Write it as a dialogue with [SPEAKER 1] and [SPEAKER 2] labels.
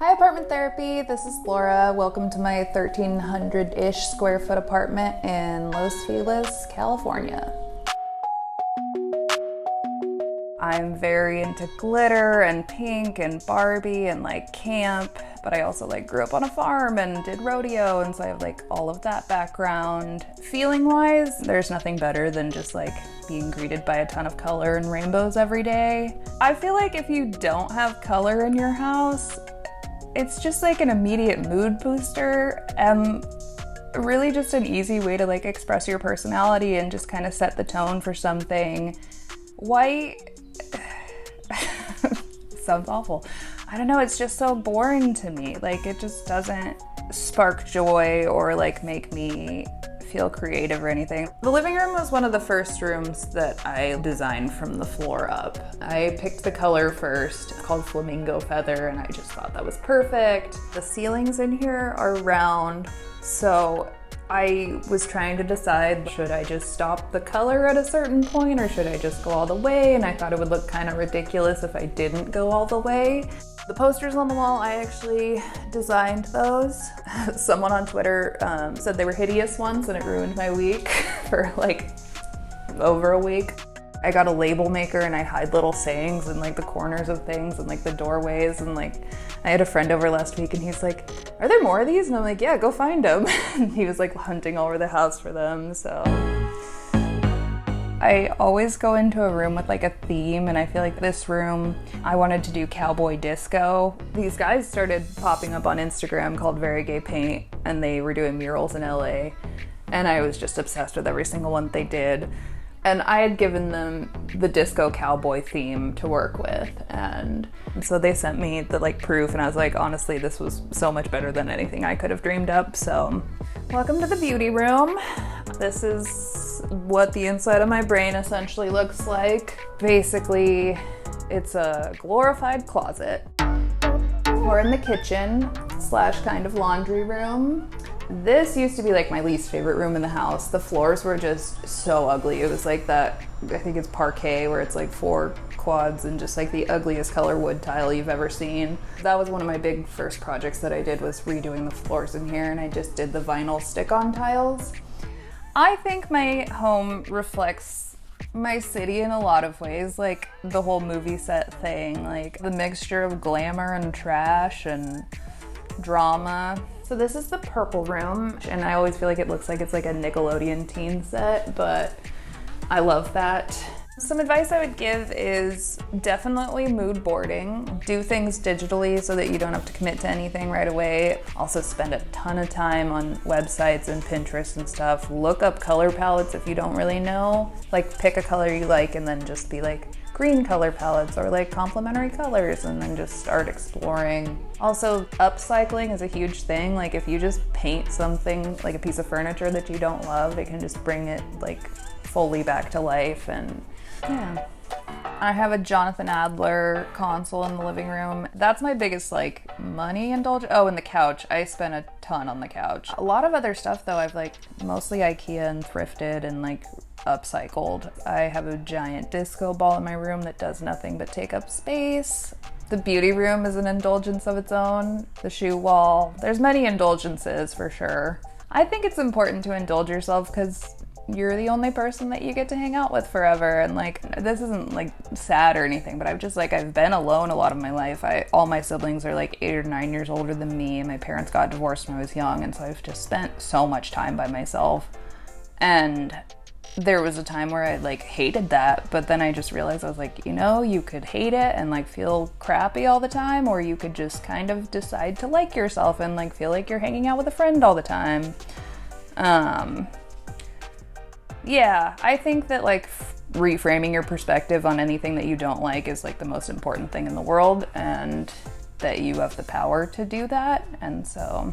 [SPEAKER 1] Hi Apartment Therapy, this is Laura. Welcome to my 1,300-ish square foot apartment in Los Feliz, California. I'm very into glitter and pink and Barbie and like camp, but I also like grew up on a farm and did rodeo, and so I have like all of that background. Feeling wise, there's nothing better than just like being greeted by a ton of color and rainbows every day. I feel like if you don't have color in your house, it's just like an immediate mood booster and really just an easy way to like express your personality and just kind of set the tone for something. White sounds awful. I don't know, it's just so boring to me. Like it just doesn't spark joy or like make me feel creative or anything. The living room was one of the first rooms that I designed from the floor up. I picked the color first, it's called Flamingo Feather, and I just thought that was perfect. The ceilings in here are round, so I was trying to decide, should I just stop the color at a certain point or should I just go all the way? And I thought it would look kind of ridiculous if I didn't go all the way. The posters on the wall, I actually designed those. Someone on Twitter said they were hideous once and it ruined my week for like over a week. I got a label maker and I hide little sayings in like the corners of things and like the doorways, and like I had a friend over last week and he's like, "Are there more of these?" And I'm like, "Yeah, go find them." And he was like hunting all over the house for them, so. I always go into a room with like a theme, and I feel like this room, I wanted to do cowboy disco. These guys started popping up on Instagram called Very Gay Paint, and they were doing murals in LA, and I was just obsessed with every single one they did. And I had given them the disco cowboy theme to work with, and so they sent me the like proof, and I was like, honestly, this was so much better than anything I could have dreamed up. So welcome to the beauty room. This is what the inside of my brain essentially looks like. Basically, it's a glorified closet. We're in the kitchen / kind of laundry room. This used to be like my least favorite room in the house. The floors were just so ugly. It was like that, I think it's parquet, where it's like 4 quads and just like the ugliest color wood tile you've ever seen. That was one of my big first projects that I did, was redoing the floors in here, and I just did the vinyl stick-on tiles. I think my home reflects my city in a lot of ways, like the whole movie set thing, like the mixture of glamour and trash and drama. So this is the purple room, and I always feel like it looks like it's like a Nickelodeon teen set, but I love that. Some advice I would give is definitely mood boarding. Do things digitally so that you don't have to commit to anything right away. Also spend a ton of time on websites and Pinterest and stuff. Look up color palettes if you don't really know. Like pick a color you like and then just be like, green color palettes or like complementary colors, and then just start exploring. Also, upcycling is a huge thing. Like if you just paint something, like a piece of furniture that you don't love, it can just bring it like fully back to life. And yeah. I have a Jonathan Adler console in the living room. That's my biggest like money indulgence. Oh, and the couch. I spent a ton on the couch. A lot of other stuff though, I've like mostly IKEA and thrifted and like upcycled. I have a giant disco ball in my room that does nothing but take up space. The beauty room is an indulgence of its own. The shoe wall. There's many indulgences for sure. I think it's important to indulge yourself because you're the only person that you get to hang out with forever. And like, this isn't like sad or anything, but I've been alone a lot of my life. All my siblings are like 8 or 9 years older than me, and my parents got divorced when I was young, and so I've just spent so much time by myself. And there was a time where I like hated that, but then I just realized I was like, you know, you could hate it and like feel crappy all the time, or you could just kind of decide to like yourself and like feel like you're hanging out with a friend all the time. Yeah, I think that like reframing your perspective on anything that you don't like is like the most important thing in the world, and that you have the power to do that. And so